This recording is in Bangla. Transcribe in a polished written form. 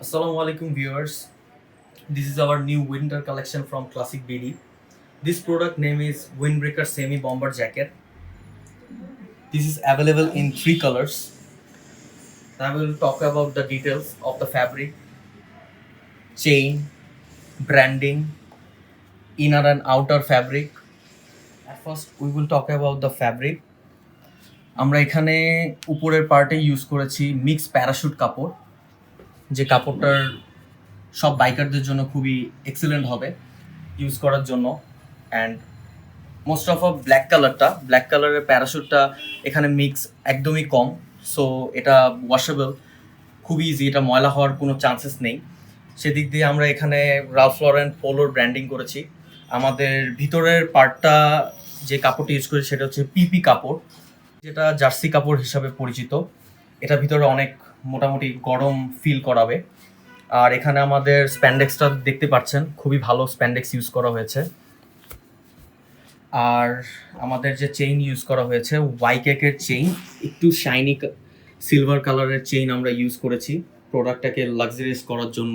Assalamu alaikum viewers. This is our new winter collection from Classic BD. This product name is Windbreaker Semi Bomber Jacket. This is available in three colors. I will talk about the details of the fabric, chain, branding, inner and outer fabric. At first we will talk about the fabric. আমরা এখানে উপরের পার্টে ইউজ করেছি মিক্স প্যারাশুট কাপড়, যে কাপড়টার সব বাইকারদের জন্য খুবই এক্সিলেন্ট হবে ইউজ করার জন্য। অ্যান্ড মোস্ট অফ ব্ল্যাক কালারের প্যারাশুটটা এখানে মিক্স একদমই কম, সো এটা ওয়াশেবল, খুবই ইজি, এটা ময়লা হওয়ার কোনো চান্সেস নেই। সেদিক দিয়ে আমরা এখানে রালফ লরেন পোলোর ব্র্যান্ডিং করেছি। আমাদের ভিতরের পার্টটা যে কাপড়টা ইউজ করি সেটা হচ্ছে পিপি কাপড়, যেটা জার্সি কাপড় হিসাবে পরিচিত। এটা ভিতরে অনেক মোটামুটি গরম ফিল করাবে। আর এখানে আমাদের স্প্যান্ডেক্সটা দেখতে পাচ্ছেন, খুবই ভালো স্প্যান্ডেক্স ইউজ করা হয়েছে। আর আমাদের যে চেইন ইউজ করা হয়েছে ওয়াইকেকের চেইন, একটু শাইনি সিলভার কালারের চেইন আমরা ইউজ করেছি প্রোডাক্টটাকে লাক্সারিয়াস করার জন্য।